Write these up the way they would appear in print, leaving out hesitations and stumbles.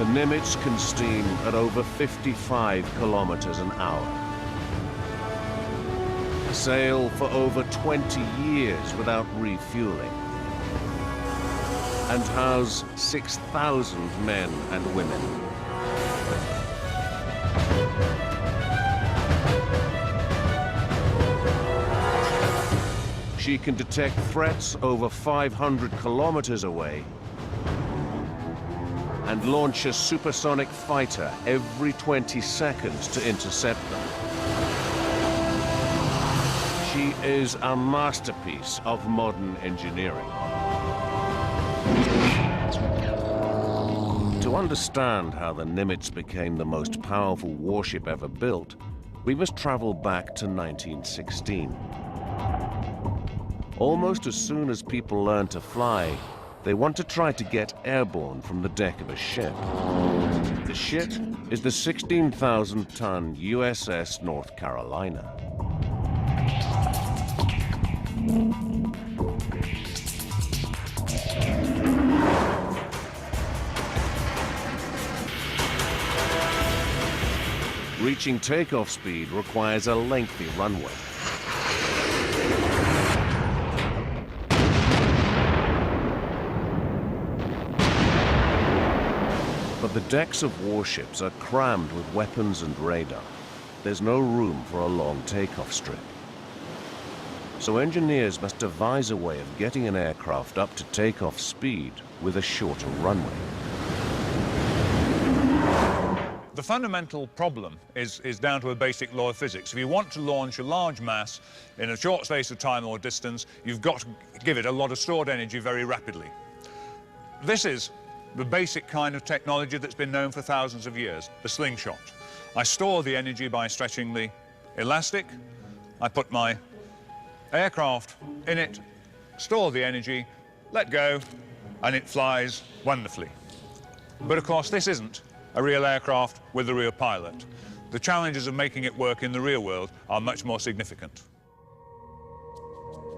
The Nimitz can steam at over 55 kilometers an hour. Sail for over 20 years without refueling. And house 6,000 men and women. She can detect threats over 500 kilometers away and launch a supersonic fighter every 20 seconds to intercept them. She is a masterpiece of modern engineering. To understand how the Nimitz became the most powerful warship ever built, we must travel back to 1916. Almost as soon as people learn to fly, they want to try to get airborne from the deck of a ship. The ship is the 16,000-ton USS North Carolina. Reaching takeoff speed requires a lengthy runway. But the decks of warships are crammed with weapons and radar. There's no room for a long takeoff strip. So engineers must devise a way of getting an aircraft up to takeoff speed with a shorter runway. The fundamental problem is down to a basic law of physics. If you want to launch a large mass in a short space of time or distance, you've got to give it a lot of stored energy very rapidly. This is the basic kind of technology that's been known for thousands of years, the slingshot. I store the energy by stretching the elastic. I put my aircraft in it, store the energy, let go, and it flies wonderfully. But of course, this isn't a real aircraft with a real pilot. The challenges of making it work in the real world are much more significant.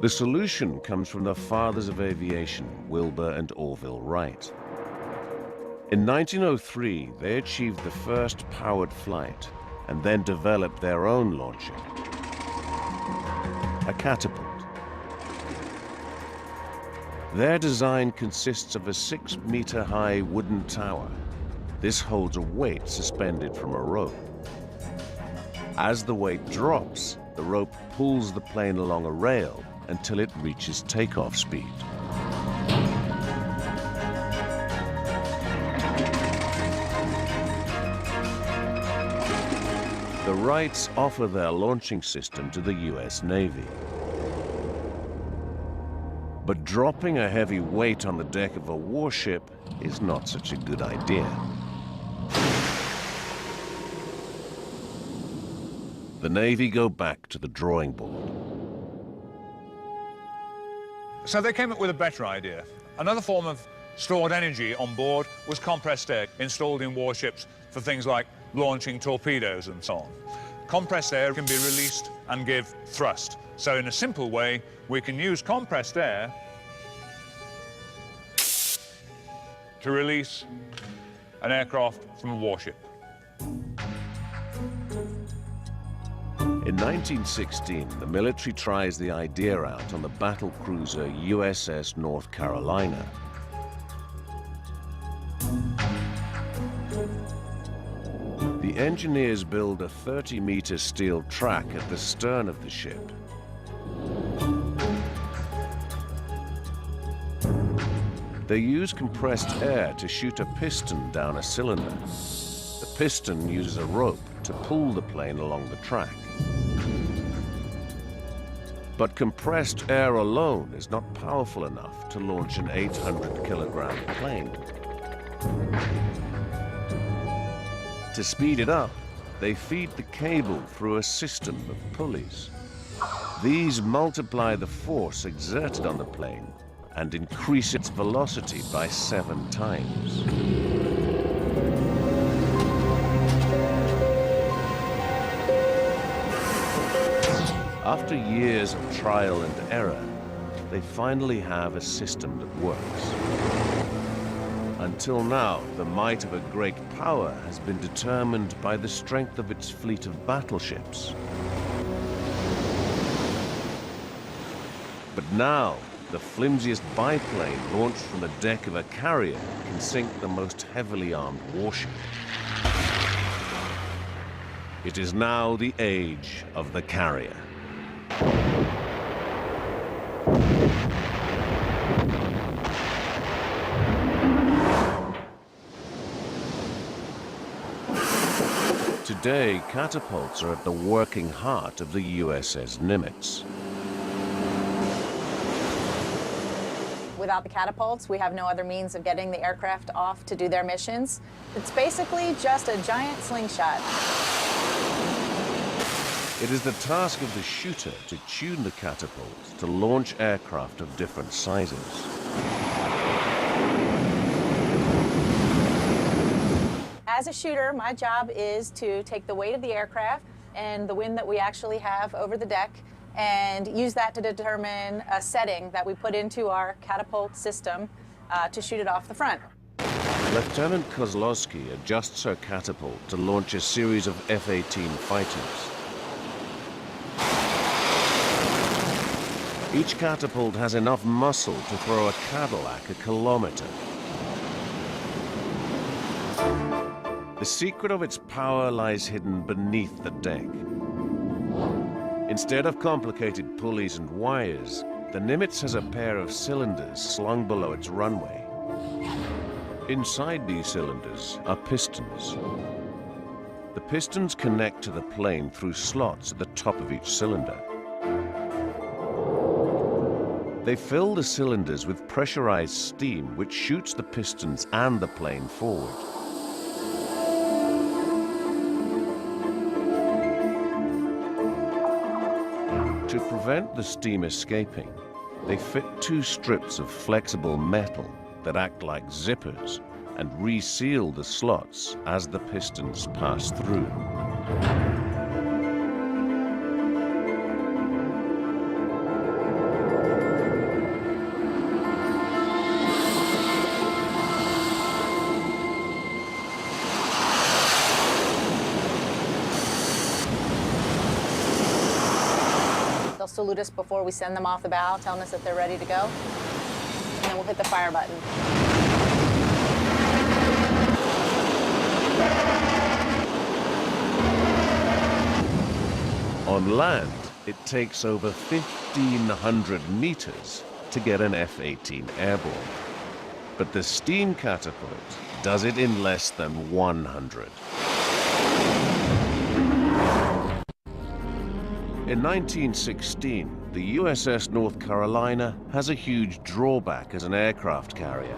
The solution comes from the fathers of aviation, Wilbur and Orville Wright. In 1903, they achieved the first powered flight and then developed their own launcher, a catapult. Their design consists of a 6-meter-high wooden tower. This holds a weight suspended from a rope. As the weight drops, the rope pulls the plane along a rail until it reaches takeoff speed. The Wrights offer their launching system to the US Navy. But dropping a heavy weight on the deck of a warship is not such a good idea. The Navy go back to the drawing board. So they came up with a better idea. Another form of stored energy on board was compressed air, installed in warships for things like launching torpedoes and so on. Compressed air can be released and give thrust. So in a simple way, we can use compressed air to release an aircraft from a warship. In 1916, the military tries the idea out on the battle cruiser USS North Carolina. The engineers build a 30-meter steel track at the stern of the ship. They use compressed air to shoot a piston down a cylinder. The piston uses a rope to pull the plane along the track. But compressed air alone is not powerful enough to launch an 800-kilogram plane. To speed it up, they feed the cable through a system of pulleys. These multiply the force exerted on the plane and increase its velocity by 7 times. After years of trial and error, they finally have a system that works. Until now, the might of a great power has been determined by the strength of its fleet of battleships. But now, the flimsiest biplane launched from the deck of a carrier can sink the most heavily armed warship. It is now the age of the carrier. Today, catapults are at the working heart of the USS Nimitz. Without the catapults, we have no other means of getting the aircraft off to do their missions. It's basically just a giant slingshot. It is the task of the shooter to tune the catapults to launch aircraft of different sizes. As a shooter, my job is to take the weight of the aircraft and the wind that we actually have over the deck and use that to determine a setting that we put into our catapult system to shoot it off the front. Lieutenant Kozlowski adjusts her catapult to launch a series of F-18 fighters. Each catapult has enough muscle to throw a Cadillac a kilometer. The secret of its power lies hidden beneath the deck. Instead of complicated pulleys and wires, the Nimitz has a pair of cylinders slung below its runway. Inside these cylinders are pistons. The pistons connect to the plane through slots at the top of each cylinder. They fill the cylinders with pressurized steam, which shoots the pistons and the plane forward. To prevent the steam escaping, they fit two strips of flexible metal that act like zippers and reseal the slots as the pistons pass through. They'll salute us before we send them off the bow, telling us that they're ready to go. And then we'll hit the fire button. On land, it takes over 1,500 meters to get an F-18 airborne. But the steam catapult does it in less than 100. In 1916, the USS North Carolina has a huge drawback as an aircraft carrier.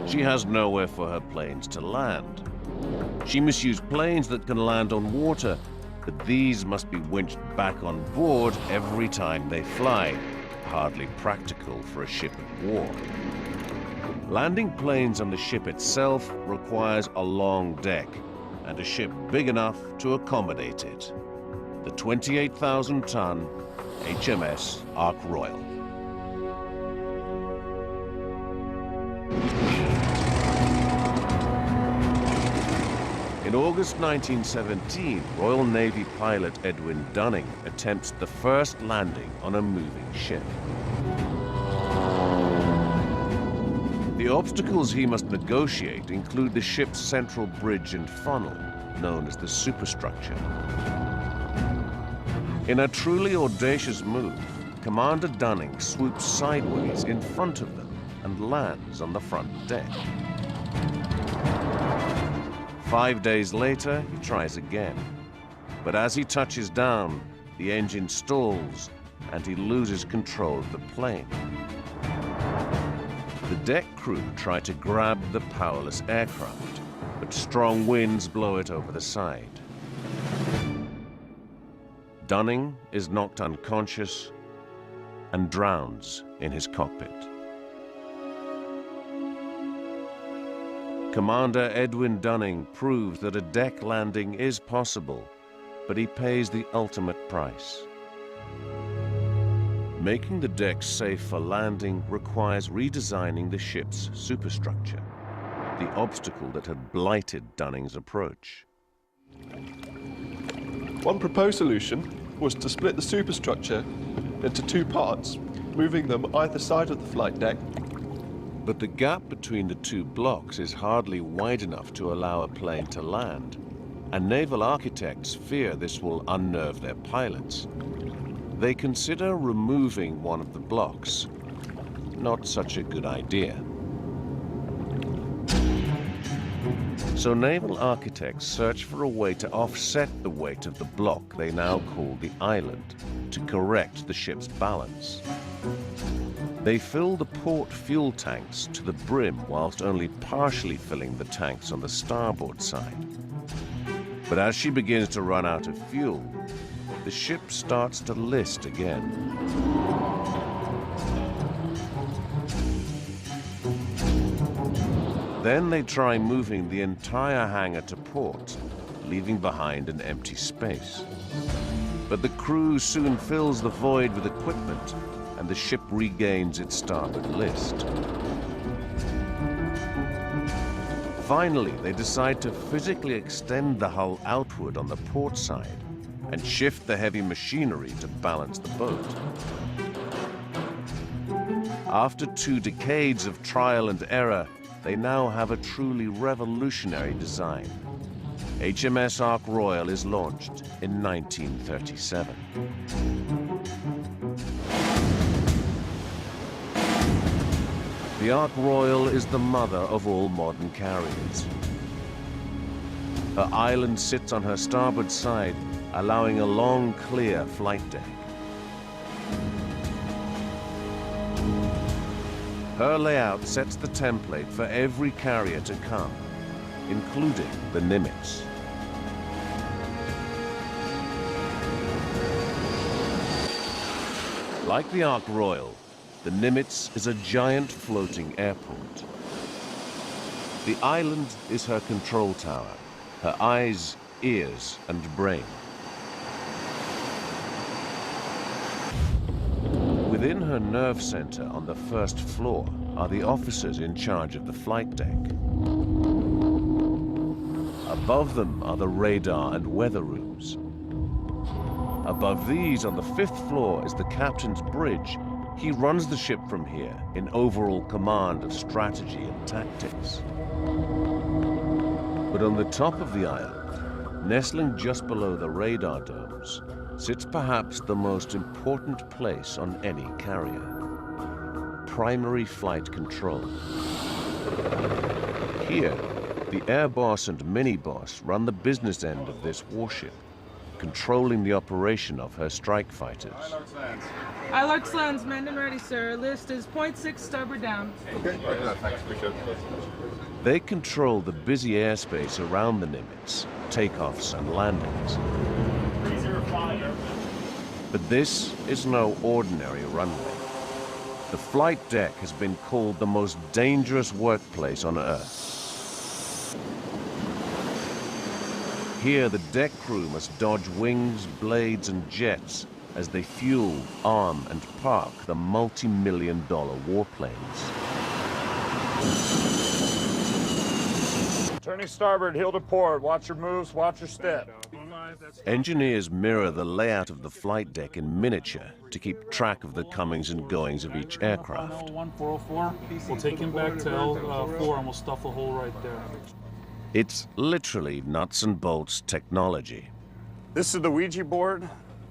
She has nowhere for her planes to land. She must use planes that can land on water, but these must be winched back on board every time they fly, hardly practical for a ship at war. Landing planes on the ship itself requires a long deck and a ship big enough to accommodate it. The 28,000-ton HMS Ark Royal. In August 1917, Royal Navy pilot Edwin Dunning attempts the first landing on a moving ship. The obstacles he must negotiate include the ship's central bridge and funnel, known as the superstructure. In a truly audacious move, Commander Dunning swoops sideways in front of them and lands on the front deck. 5 days later, he tries again. But as he touches down, the engine stalls and he loses control of the plane. The deck crew try to grab the powerless aircraft, but strong winds blow it over the side. Dunning is knocked unconscious and drowns in his cockpit. Commander Edwin Dunning proves that a deck landing is possible, but he pays the ultimate price. Making the deck safe for landing requires redesigning the ship's superstructure, the obstacle that had blighted Dunning's approach. One proposed solution was to split the superstructure into two parts, moving them either side of the flight deck. But the gap between the two blocks is hardly wide enough to allow a plane to land, and naval architects fear this will unnerve their pilots. They consider removing one of the blocks. Not such a good idea. So naval architects search for a way to offset the weight of the block they now call the island to correct the ship's balance. They fill the port fuel tanks to the brim whilst only partially filling the tanks on the starboard side. But as she begins to run out of fuel, the ship starts to list again. Then they try moving the entire hangar to port, leaving behind an empty space. But the crew soon fills the void with equipment, and the ship regains its starboard list. Finally, they decide to physically extend the hull outward on the port side and shift the heavy machinery to balance the boat. After 2 decades of trial and error, they now have a truly revolutionary design. HMS Ark Royal is launched in 1937. The Ark Royal is the mother of all modern carriers. Her island sits on her starboard side, allowing a long, clear flight deck. Her layout sets the template for every carrier to come, including the Nimitz. Like the Ark Royal, the Nimitz is a giant floating airport. The island is her control tower, her eyes, ears, and brain. Within her nerve center on the first floor are the officers in charge of the flight deck. Above them are the radar and weather rooms. Above these, on the 5th floor, is the captain's bridge. He runs the ship from here in overall command of strategy and tactics. But on the top of the island, nestling just below the radar domes, sits perhaps the most important place on any carrier: primary flight control. Here, the air boss and mini boss run the business end of this warship, controlling the operation of her strike fighters. ILARC lands, manned and ready, sir. List is 0.6 starboard down. Okay, thanks, appreciate it. They control the busy airspace around the Nimitz, takeoffs and landings. 305. But this is no ordinary runway. The flight deck has been called the most dangerous workplace on Earth. Here, the deck crew must dodge wings, blades, and jets as they fuel, arm, and park the multi-million-dollar warplanes. Turning starboard, heel to port. Watch your moves, watch your step. Engineers mirror the layout of the flight deck in miniature to keep track of the comings and goings of each aircraft. 404. We'll take him back to L4 and we'll stuff the hole right there. It's literally nuts and bolts technology. This is the Ouija board.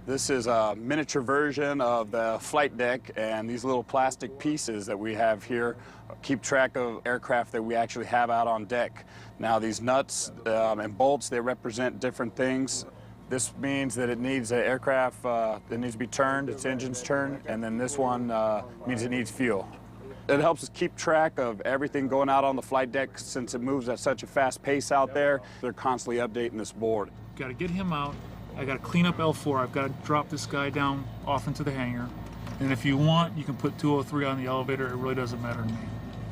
This is a miniature version of the flight deck, and these little plastic pieces that we have here keep track of aircraft that we actually have out on deck. Now these nuts and bolts, they represent different things. This means that it needs an aircraft that needs to be turned, its engine's turned, and then this one means it needs fuel. It helps us keep track of everything going out on the flight deck. Since it moves at such a fast pace out there, they're constantly updating this board. Got to get him out. I got to clean up L4. I've got to drop this guy down off into the hangar. And if you want, you can put 203 on the elevator. It really doesn't matter to me.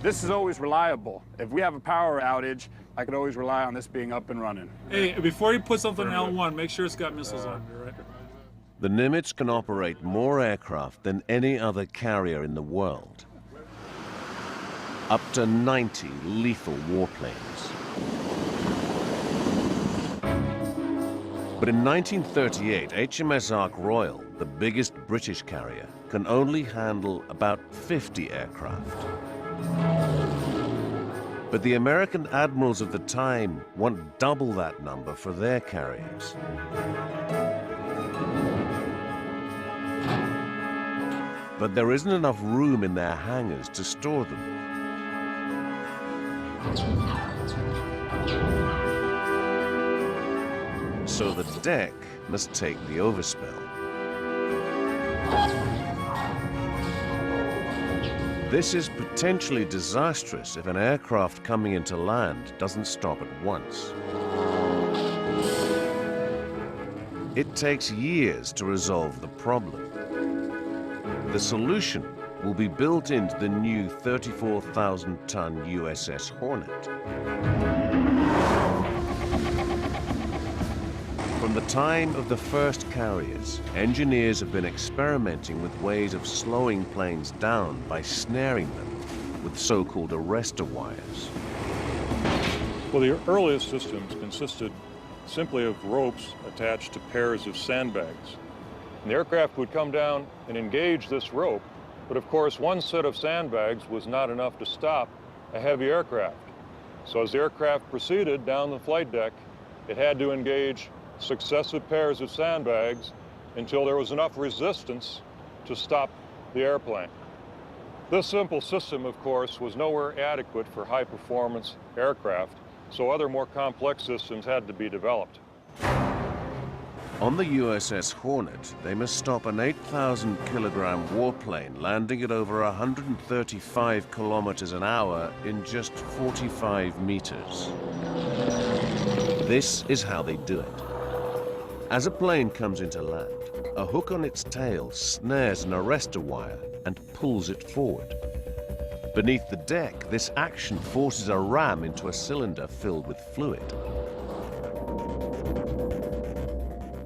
This is always reliable. If we have a power outage, I could always rely on this being up and running. Hey, before you put something in L1, make sure it's got missiles on it, right? The Nimitz can operate more aircraft than any other carrier in the world. Up to 90 lethal warplanes. But in 1938, HMS Ark Royal, the biggest British carrier, can only handle about 50 aircraft. But the American admirals of the time want double that number for their carriers. But there isn't enough room in their hangars to store them. So the deck must take the overspill. This is potentially disastrous if an aircraft coming into land doesn't stop at once. It takes years to resolve the problem. The solution will be built into the new 34,000-ton USS Hornet. From the time of the first carriers, engineers have been experimenting with ways of slowing planes down by snaring them with so-called arrestor wires. Well, the earliest systems consisted simply of ropes attached to pairs of sandbags. And the aircraft would come down and engage this rope, but of course one set of sandbags was not enough to stop a heavy aircraft. So as the aircraft proceeded down the flight deck, it had to engage successive pairs of sandbags until there was enough resistance to stop the airplane. This simple system, of course, was nowhere adequate for high-performance aircraft, so other more complex systems had to be developed. On the USS Hornet, they must stop an 8,000-kilogram warplane landing at over 135 kilometers an hour in just 45 meters. This is how they do it. As a plane comes into land, a hook on its tail snares an arrestor wire and pulls it forward. Beneath the deck, this action forces a ram into a cylinder filled with fluid.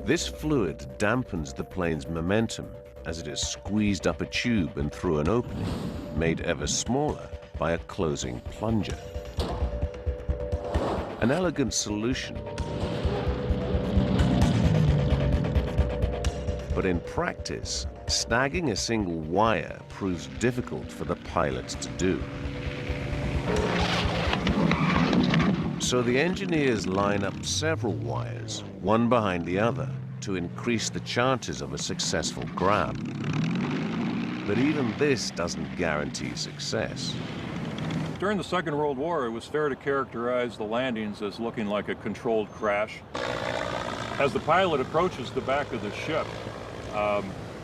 This fluid dampens the plane's momentum as it is squeezed up a tube and through an opening, made ever smaller by a closing plunger. An elegant solution. But in practice, snagging a single wire proves difficult for the pilots to do. So the engineers line up several wires, one behind the other, to increase the chances of a successful grab. But even this doesn't guarantee success. During the Second World War, it was fair to characterize the landings as looking like a controlled crash. As the pilot approaches the back of the ship,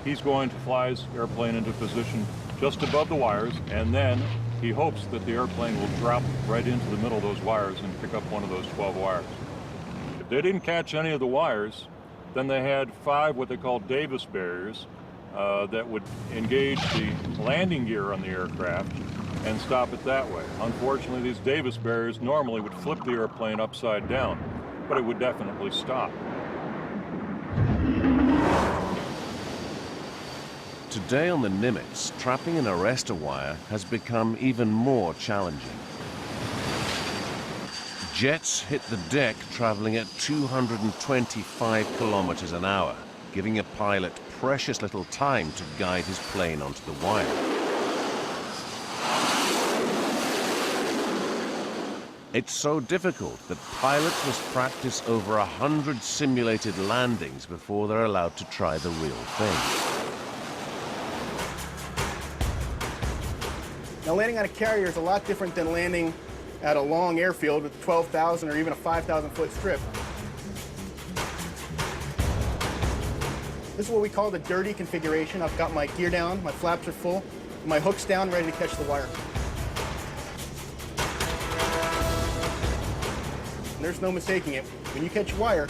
he's going to fly his airplane into position just above the wires, and then he hopes that the airplane will drop right into the middle of those wires and pick up one of those 12 wires. If they didn't catch any of the wires, then they had 5 what they call Davis barriers that would engage the landing gear on the aircraft and stop it that way. Unfortunately, these Davis barriers normally would flip the airplane upside down, but it would definitely stop. Today on the Nimitz, trapping an arrestor wire has become even more challenging. Jets hit the deck traveling at 225 kilometers an hour, giving a pilot precious little time to guide his plane onto the wire. It's so difficult that pilots must practice over 100 simulated landings before they're allowed to try the real thing. Now, landing on a carrier is a lot different than landing at a long airfield with 12,000 or even a 5,000-foot strip. This is what we call the dirty configuration. I've got my gear down, my flaps are full, my hook's down, ready to catch the wire. And there's no mistaking it. When you catch wire,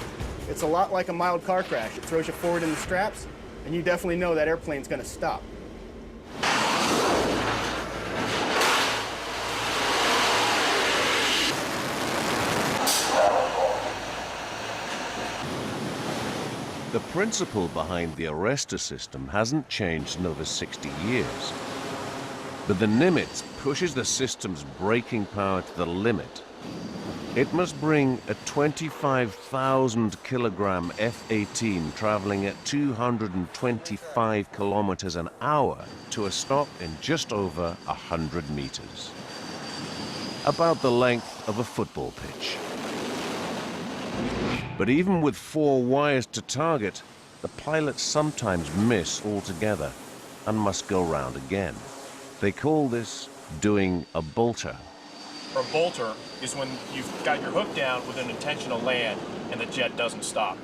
it's a lot like a mild car crash. It throws you forward in the straps, and you definitely know that airplane's going to stop. The principle behind the arrestor system hasn't changed in over 60 years. But the Nimitz pushes the system's braking power to the limit. It must bring a 25,000 kilogram F-18 traveling at 225 kilometers an hour to a stop in just over 100 meters. About the length of a football pitch. But even with 4 wires to target, the pilots sometimes miss altogether and must go round again. They call this doing a bolter. A bolter is when you've got your hook down with an intention to land and the jet doesn't stop.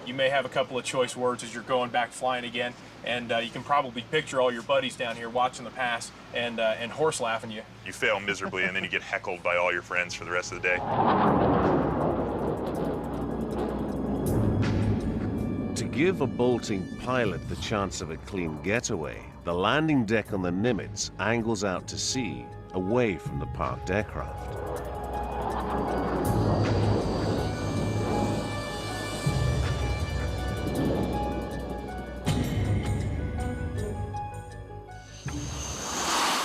You may have a couple of choice words as you're going back flying again, and you can probably picture all your buddies down here watching the pass and horse laughing you. You fail miserably and then you get heckled by all your friends for the rest of the day. To give a bolting pilot the chance of a clean getaway, the landing deck on the Nimitz angles out to sea, away from the parked aircraft.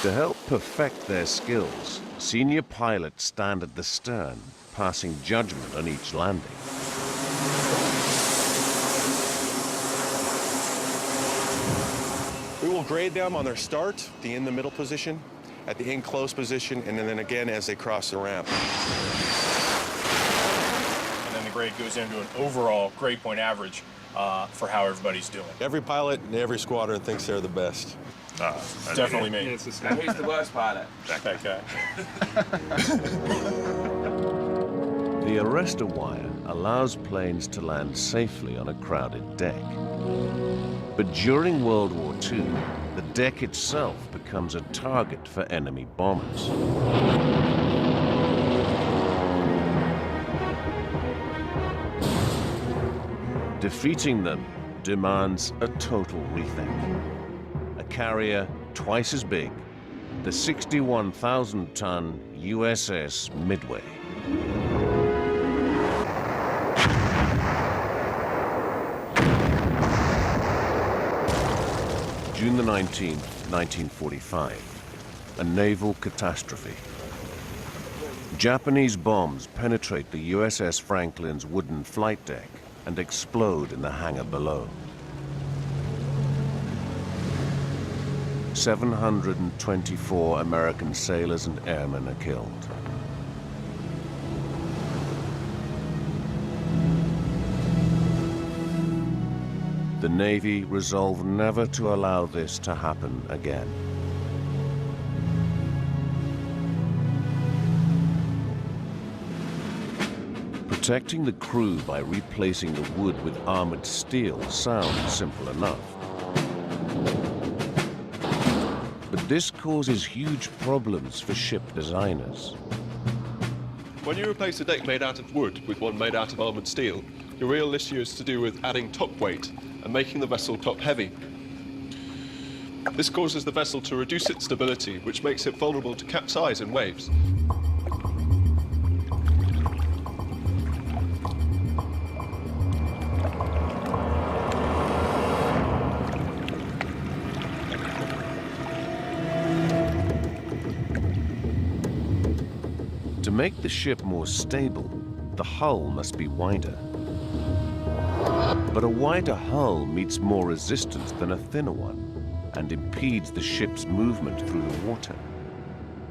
To help perfect their skills, senior pilots stand at the stern, passing judgment on each landing. We will grade them on their start, the in the middle position, at the in close position, and then again as they cross the ramp. And then the grade goes into an overall grade point average for how everybody's doing. Every pilot in every squadron thinks they're the best. Definitely me. Who's the worst pilot? That guy. The arrestor wire allows planes to land safely on a crowded deck. But during World War II, the deck itself becomes a target for enemy bombers. Defeating them demands a total rethink. A carrier twice as big, the 61,000-ton USS Midway. June the 19th, 1945, a naval catastrophe. Japanese bombs penetrate the USS Franklin's wooden flight deck and explode in the hangar below. 724 American sailors and airmen are killed. The Navy resolved never to allow this to happen again. Protecting the crew by replacing the wood with armored steel sounds simple enough. But this causes huge problems for ship designers. When you replace a deck made out of wood with one made out of armored steel, your real issue is to do with adding top weight and making the vessel top heavy. This causes the vessel to reduce its stability, which makes it vulnerable to capsize in waves. To make the ship more stable, the hull must be wider. But a wider hull meets more resistance than a thinner one and impedes the ship's movement through the water.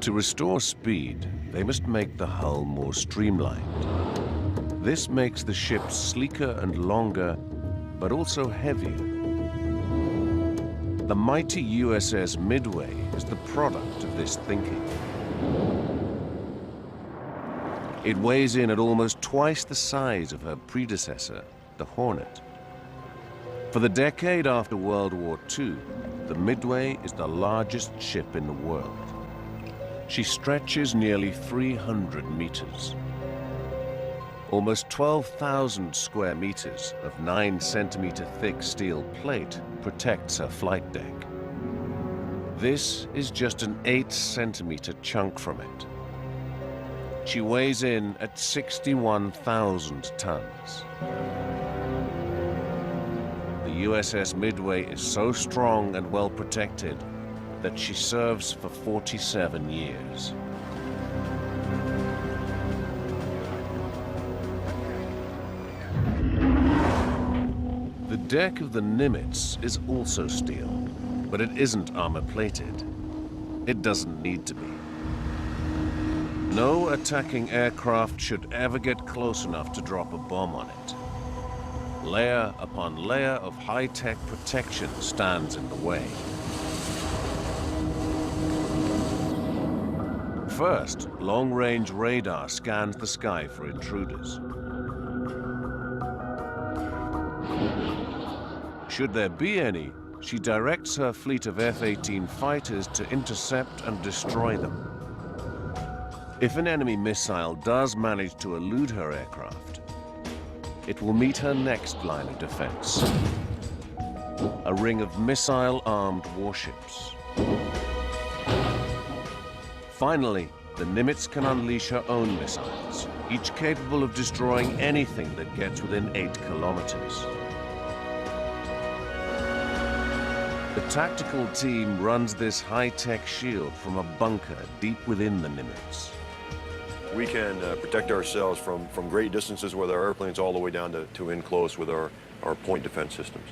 To restore speed, they must make the hull more streamlined. This makes the ship sleeker and longer, but also heavier. The mighty USS Midway is the product of this thinking. It weighs in at almost twice the size of her predecessor, the Hornet. For the decade after World War II, the Midway is the largest ship in the world. She stretches nearly 300 meters. Almost 12,000 square meters of 9-centimeter thick steel plate protects her flight deck. This is just an 8-centimeter chunk from it. She weighs in at 61,000 tons. the USS Midway is so strong and well protected that she serves for 47 years. The deck of the Nimitz is also steel, but it isn't armor-plated. It doesn't need to be. No attacking aircraft should ever get close enough to drop a bomb on it. Layer upon layer of high-tech protection stands in the way. First, long-range radar scans the sky for intruders. Should there be any, she directs her fleet of F-18 fighters to intercept and destroy them. If an enemy missile does manage to elude her aircraft, it will meet her next line of defense. A ring of missile-armed warships. Finally, the Nimitz can unleash her own missiles, each capable of destroying anything that gets within 8 kilometers. The tactical team runs this high-tech shield from a bunker deep within the Nimitz. We can protect ourselves from great distances with our airplanes all the way down to in close with our point defense systems.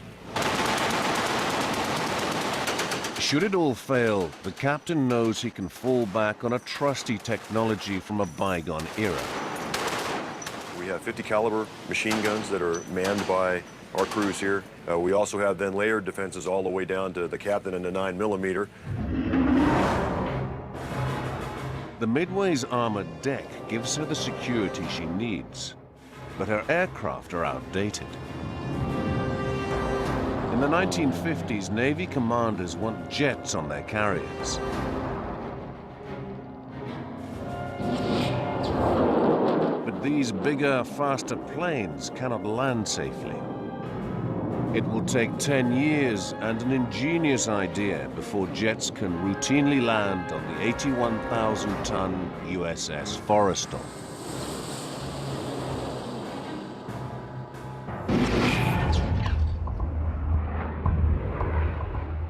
Should it all fail, the captain knows he can fall back on a trusty technology from a bygone era. We have 50 caliber machine guns that are manned by our crews here. We also have then layered defenses all the way down to the captain and the 9mm. The Midway's armored deck gives her the security she needs, but her aircraft are outdated. In the 1950s, Navy commanders want jets on their carriers. But these bigger, faster planes cannot land safely. It will take 10 years and an ingenious idea before jets can routinely land on the 81,000-ton USS Forrestal.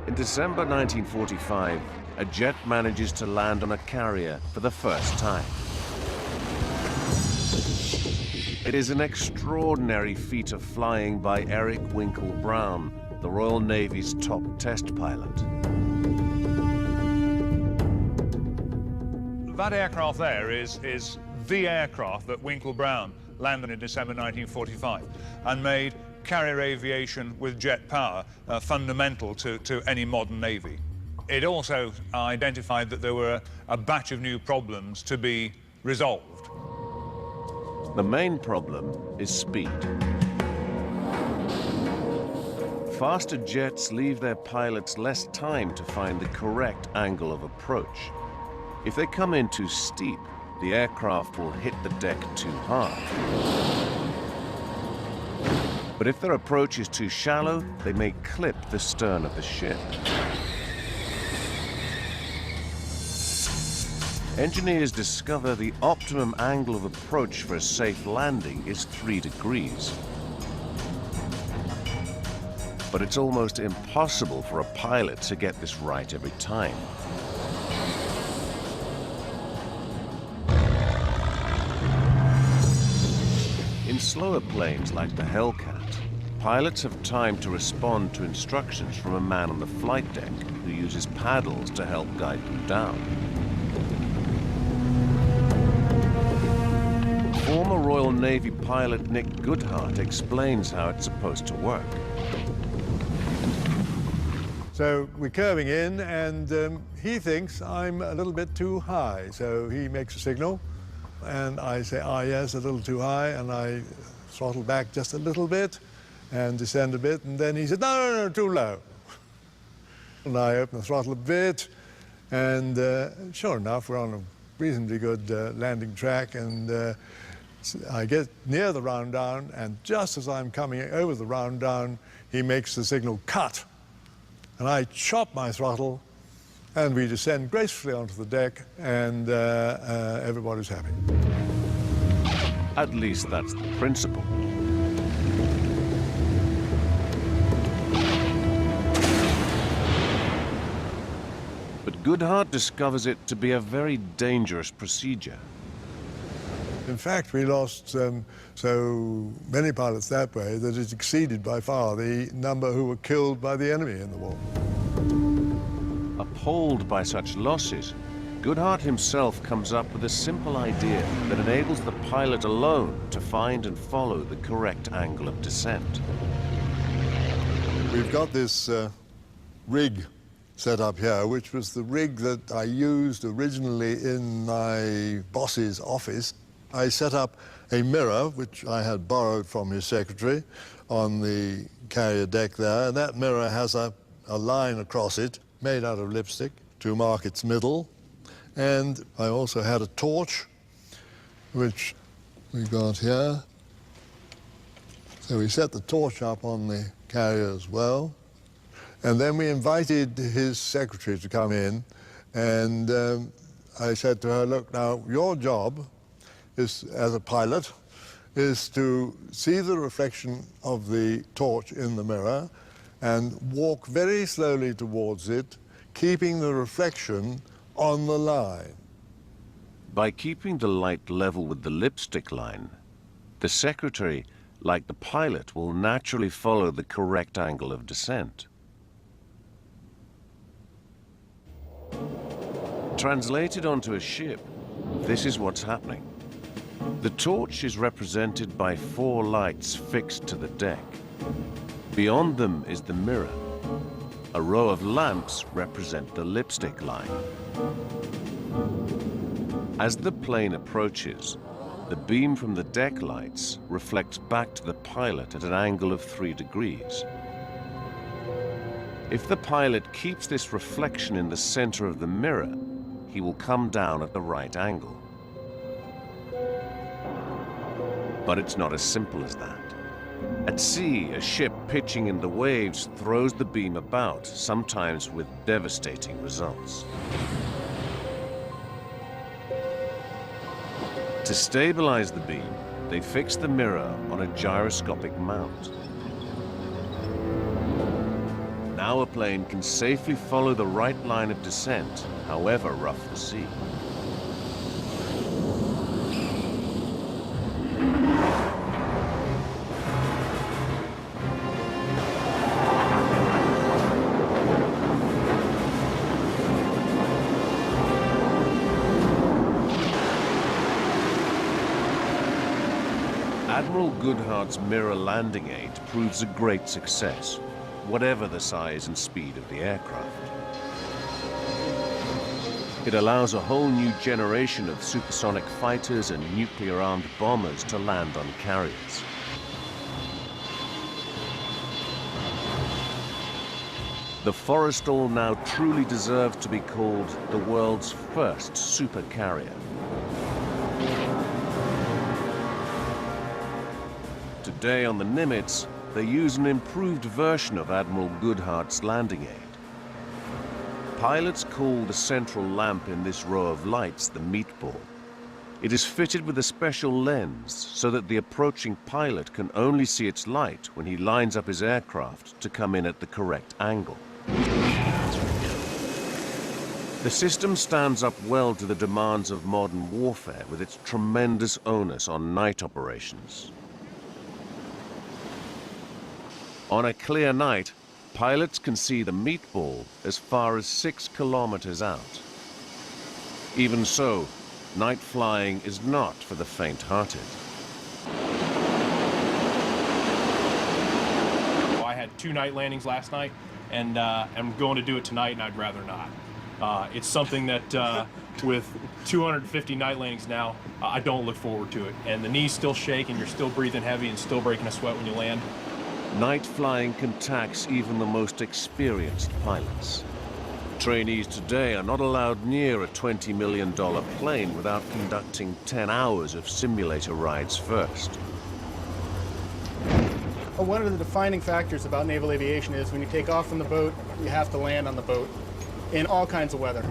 In December 1945, a jet manages to land on a carrier for the first time. It is an extraordinary feat of flying by Eric Winkle Brown, the Royal Navy's top test pilot. That aircraft there is the aircraft that Winkle Brown landed in December 1945 and made carrier aviation with jet power fundamental to any modern navy. It also identified that there were a batch of new problems to be resolved. The main problem is speed. Faster jets leave their pilots less time to find the correct angle of approach. If they come in too steep, the aircraft will hit the deck too hard. But if their approach is too shallow, they may clip the stern of the ship. Engineers discover the optimum angle of approach for a safe landing is 3 degrees. But it's almost impossible for a pilot to get this right every time. In slower planes like the Hellcat, pilots have time to respond to instructions from a man on the flight deck who uses paddles to help guide them down. Former Royal Navy pilot Nick Goodhart explains how it's supposed to work. So we're curving in, and he thinks I'm a little bit too high. So he makes a signal, and I say, ah, yes, a little too high, and I throttle back just a little bit and descend a bit, and then he said, no, too low. And I open the throttle a bit, and sure enough, we're on a reasonably good landing track, and I get near the round down, and just as I'm coming over the round down, he makes the signal cut. And I chop my throttle, and we descend gracefully onto the deck, and everybody's happy. At least that's the principle. Goodhart discovers it to be a very dangerous procedure. In fact, we lost so many pilots that way that it exceeded by far the number who were killed by the enemy in the war. Appalled by such losses, Goodhart himself comes up with a simple idea that enables the pilot alone to find and follow the correct angle of descent. We've got this rig set up here, which was the rig that I used originally in my boss's office. I set up a mirror, which I had borrowed from his secretary, on the carrier deck there, and that mirror has a line across it made out of lipstick to mark its middle. And I also had a torch, which we got here. So we set the torch up on the carrier as well. And then we invited his secretary to come in, and I said to her, look, now, your job is, as a pilot, is to see the reflection of the torch in the mirror and walk very slowly towards it, keeping the reflection on the line. By keeping the light level with the lipstick line, the secretary, like the pilot, will naturally follow the correct angle of descent. Translated onto a ship, this is what's happening. The torch is represented by 4 lights fixed to the deck. Beyond them is the mirror. A row of lamps represent the lipstick line. As the plane approaches, the beam from the deck lights reflects back to the pilot at an angle of 3 degrees. If the pilot keeps this reflection in the center of the mirror, he will come down at the right angle. But it's not as simple as that. At sea, a ship pitching in the waves throws the beam about, sometimes with devastating results. To stabilize the beam, they fix the mirror on a gyroscopic mount. Now a plane can safely follow the right line of descent, however rough the sea. Admiral Goodhart's mirror landing aid proves a great success, whatever the size and speed of the aircraft. It allows a whole new generation of supersonic fighters and nuclear-armed bombers to land on carriers. The Forrestal now truly deserves to be called the world's first supercarrier. Today on the Nimitz, they use an improved version of Admiral Goodhart's landing aid. Pilots call the central lamp in this row of lights the meatball. It is fitted with a special lens so that the approaching pilot can only see its light when he lines up his aircraft to come in at the correct angle. The system stands up well to the demands of modern warfare with its tremendous onus on night operations. On a clear night, pilots can see the meatball as far as 6 kilometers out. Even so, night flying is not for the faint-hearted. I had 2 night landings last night, and I'm going to do it tonight, and I'd rather not. It's something that, with 250 night landings now, I don't look forward to it. And the knees still shake, and you're still breathing heavy and still breaking a sweat when you land. Night flying can tax even the most experienced pilots. Trainees today are not allowed near a $20 million plane without conducting 10 hours of simulator rides first. One of the defining factors about naval aviation is when you take off from the boat, you have to land on the boat in all kinds of weather.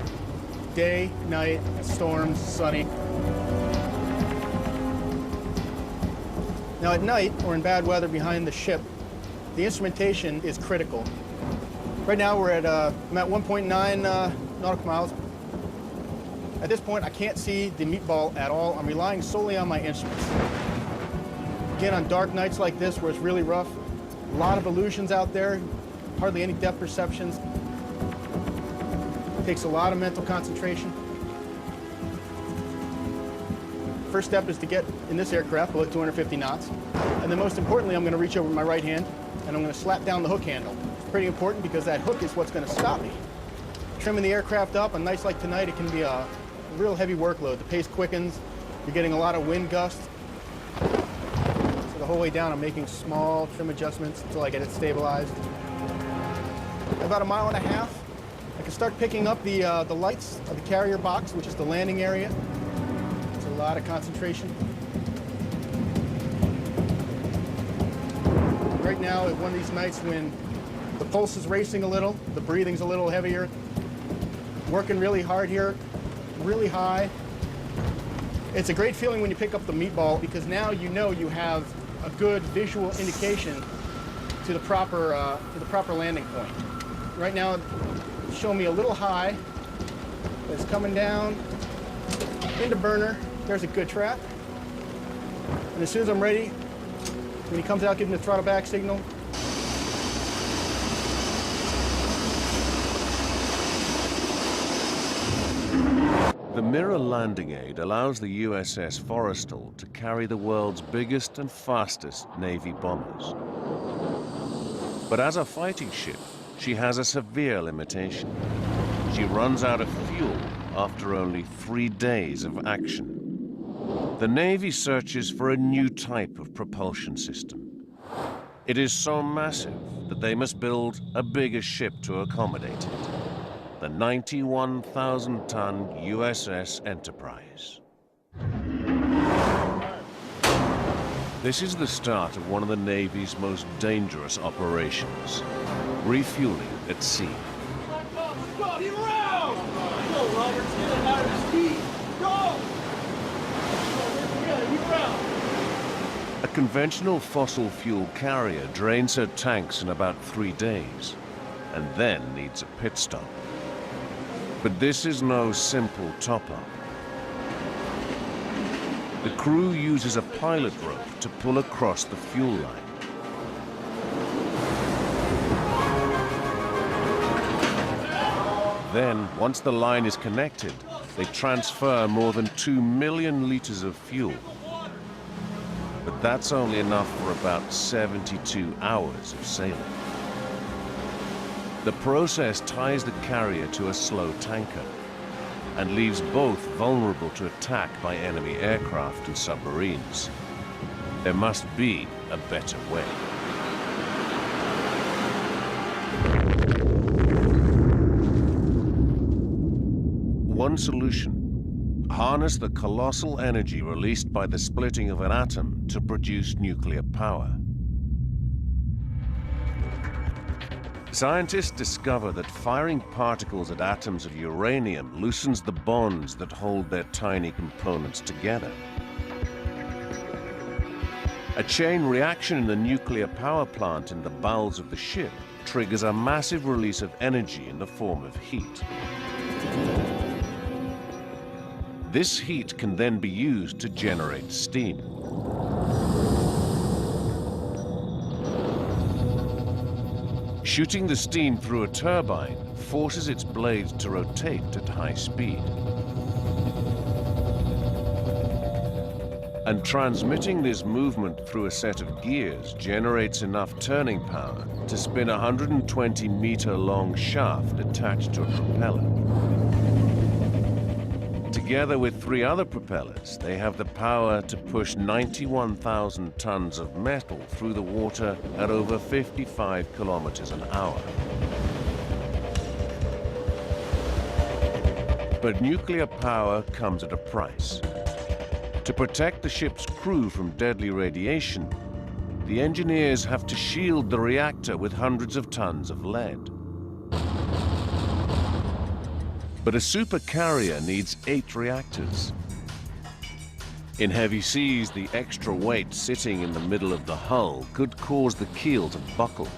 Day, night, storms, sunny. Now at night, or in bad weather behind the ship, the instrumentation is critical. Right now I'm at 1.9 nautical miles. At this point, I can't see the meatball at all. I'm relying solely on my instruments. Again, on dark nights like this where it's really rough, a lot of illusions out there, hardly any depth perceptions. It takes a lot of mental concentration. First step is to get in this aircraft below 250 knots. And then most importantly, I'm going to reach over with my right hand and I'm going to slap down the hook handle. It's pretty important because that hook is what's going to stop me. Trimming the aircraft up on nights like tonight, it can be a real heavy workload. The pace quickens, you're getting a lot of wind gusts. So the whole way down, I'm making small trim adjustments until I get it stabilized. About 1.5 miles, I can start picking up the lights of the carrier box, which is the landing area. It's a lot of concentration. Right now, at one of these nights when the pulse is racing a little, the breathing's a little heavier, working really hard here, really high. It's a great feeling when you pick up the meatball because now you know you have a good visual indication to the proper landing point. Right now, it's showing me a little high. It's coming down into burner. There's a good trap. And as soon as I'm ready, when he comes out, give him the throttle back signal. The mirror landing aid allows the USS Warshipsfull to carry the world's biggest and fastest Navy bombers. But as a fighting ship, she has a severe limitation. She runs out of fuel after only 3 days of action. The Navy searches for a new type of propulsion system. It is so massive that they must build a bigger ship to accommodate it. The 91,000-ton USS Enterprise. This is the start of one of the Navy's most dangerous operations, refueling at sea. Go! Heave around! Go, Roberts, get it out of his feet! Go! Heave around! A conventional fossil fuel carrier drains her tanks in about 3 days, and then needs a pit stop. But this is no simple top-up. The crew uses a pilot rope to pull across the fuel line. Then, once the line is connected, they transfer more than 2 million liters of fuel. But that's only enough for about 72 hours of sailing. The process ties the carrier to a slow tanker and leaves both vulnerable to attack by enemy aircraft and submarines. There must be a better way. One solution: harness the colossal energy released by the splitting of an atom to produce nuclear power. Scientists discover that firing particles at atoms of uranium loosens the bonds that hold their tiny components together. A chain reaction in the nuclear power plant in the bowels of the ship triggers a massive release of energy in the form of heat. This heat can then be used to generate steam. Shooting the steam through a turbine forces its blades to rotate at high speed. And transmitting this movement through a set of gears generates enough turning power to spin a 120-meter-long shaft attached to a propeller. Together with 3 other propellers, they have the power to push 91,000 tons of metal through the water at over 55 kilometers an hour. But nuclear power comes at a price. To protect the ship's crew from deadly radiation, the engineers have to shield the reactor with hundreds of tons of lead. But a supercarrier needs 8 reactors. In heavy seas, the extra weight sitting in the middle of the hull could cause the keel to buckle.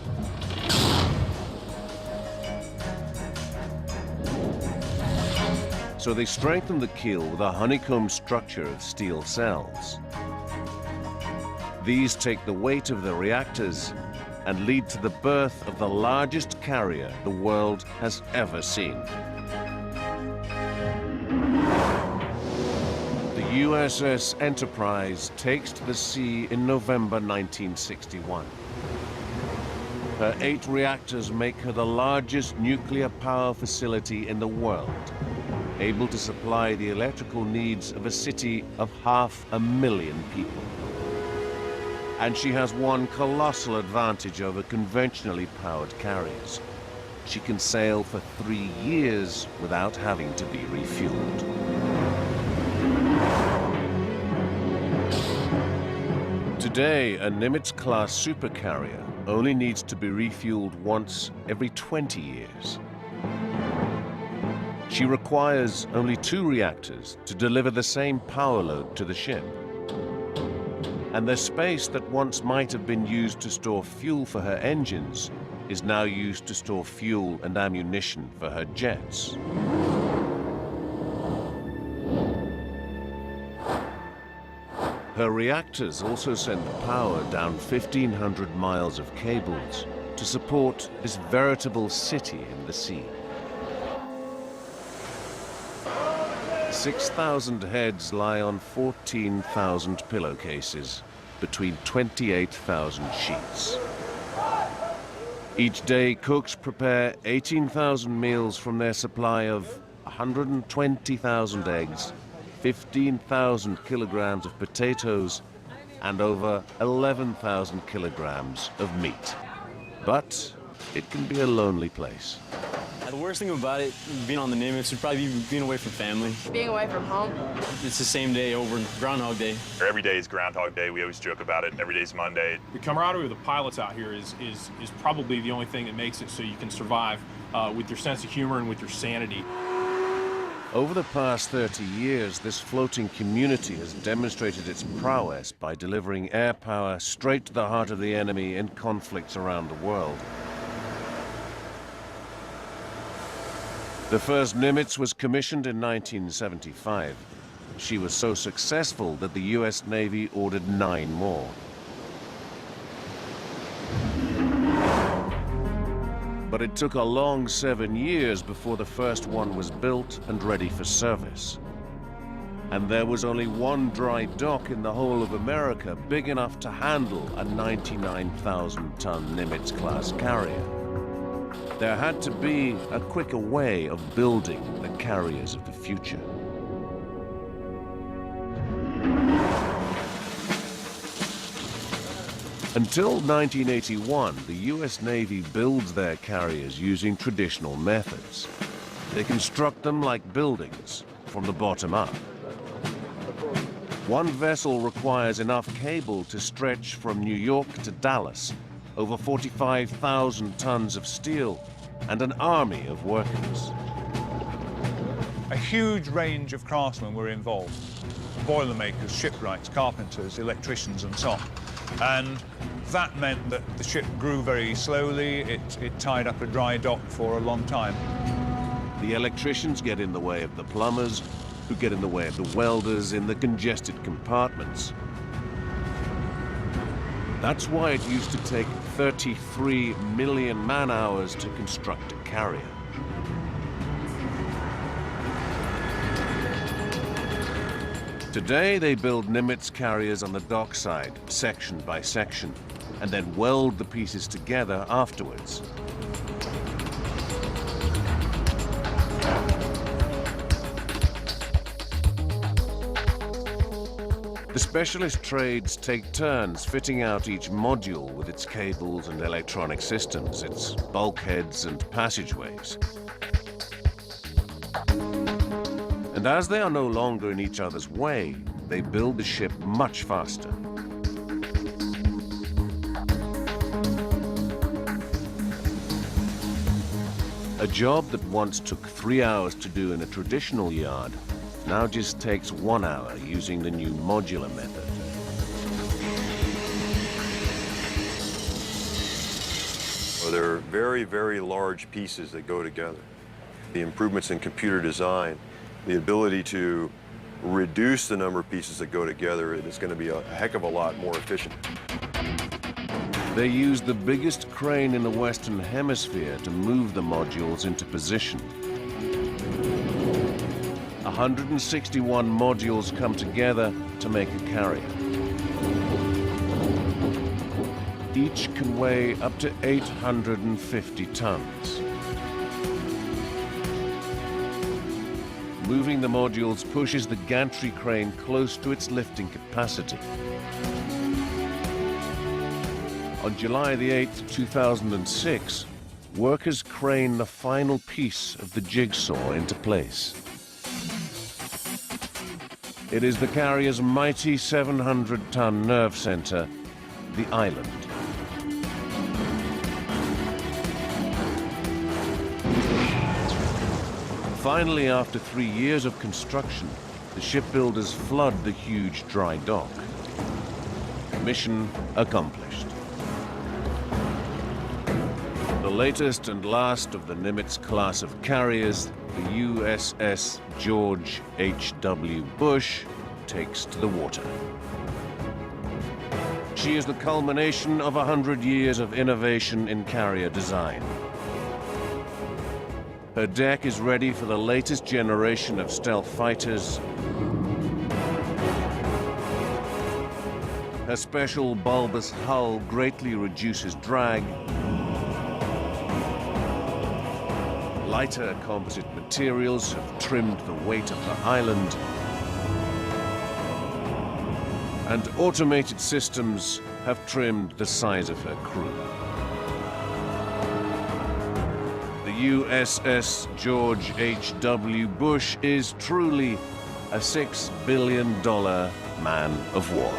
So they strengthen the keel with a honeycomb structure of steel cells. These take the weight of the reactors and lead to the birth of the largest carrier the world has ever seen. The USS Enterprise takes to the sea in November 1961. Her 8 reactors make her the largest nuclear power facility in the world, able to supply the electrical needs of a city of 500,000 people. And she has one colossal advantage over conventionally powered carriers. She can sail for 3 years without having to be refueled. Today, a Nimitz-class supercarrier only needs to be refueled once every 20 years. She requires only 2 reactors to deliver the same power load to the ship. And the space that once might have been used to store fuel for her engines is now used to store fuel and ammunition for her jets. Her reactors also send the power down 1,500 miles of cables to support this veritable city in the sea. 6,000 heads lie on 14,000 pillowcases between 28,000 sheets. Each day, cooks prepare 18,000 meals from their supply of 120,000 eggs, 15,000 kilograms of potatoes, and over 11,000 kilograms of meat. But it can be a lonely place. The worst thing about it, being on the Nimitz, would probably be being away from family. Being away from home? It's the same day over Groundhog Day. Every day is Groundhog Day. We always joke about it. Every day is Monday. The camaraderie of the pilots out here is probably the only thing that makes it so you can survive with your sense of humor and with your sanity. Over the past 30 years, this floating community has demonstrated its prowess by delivering air power straight to the heart of the enemy in conflicts around the world. The first Nimitz was commissioned in 1975. She was so successful that the US Navy ordered 9 more. But it took a long 7 years before the first one was built and ready for service. And there was only one dry dock in the whole of America big enough to handle a 99,000-ton Nimitz-class carrier. There had to be a quicker way of building the carriers of the future. Until 1981, the US Navy builds their carriers using traditional methods. They construct them like buildings, from the bottom up. One vessel requires enough cable to stretch from New York to Dallas, over 45,000 tons of steel, and an army of workers. A huge range of craftsmen were involved. Boilermakers, shipwrights, carpenters, electricians, and so on. And that meant that the ship grew very slowly. It tied up a dry dock for a long time. The electricians get in the way of the plumbers, who get in the way of the welders in the congested compartments. That's why it used to take 33 million man-hours to construct a carrier. Today, they build Nimitz carriers on the dockside, section by section, and then weld the pieces together afterwards. The specialist trades take turns fitting out each module with its cables and electronic systems, its bulkheads and passageways. And as they are no longer in each other's way, they build the ship much faster. A job that once took 3 hours to do in a traditional yard now just takes 1 hour using the new modular method. Well, there are very, very large pieces that go together. The improvements in computer design the ability to reduce the number of pieces that go together, it is going to be a heck of a lot more efficient. They used the biggest crane in the Western Hemisphere to move the modules into position. 161 modules come together to make a carrier. Each can weigh up to 850 tons. Moving the modules pushes the gantry crane close to its lifting capacity. On July the 8th, 2006, workers crane the final piece of the jigsaw into place. It is the carrier's mighty 700-ton nerve center, the island. Finally, after 3 years of construction, the shipbuilders flood the huge dry dock. Mission accomplished. The latest and last of the Nimitz class of carriers, the USS George H.W. Bush, takes to the water. She is the culmination of 100 years of innovation in carrier design. Her deck is ready for the latest generation of stealth fighters. Her special bulbous hull greatly reduces drag. Lighter composite materials have trimmed the weight of her island. And automated systems have trimmed the size of her crew. The USS George H.W. Bush is truly a $6 billion man of war.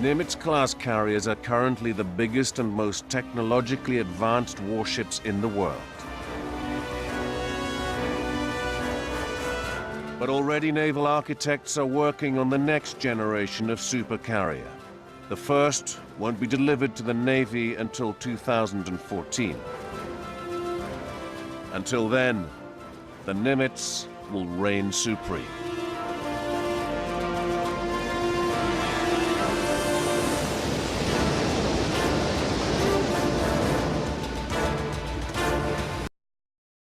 Nimitz-class carriers are currently the biggest and most technologically advanced warships in the world. But already naval architects are working on the next generation of supercarrier. The first won't be delivered to the Navy until 2014. Until then, the Nimitz will reign supreme.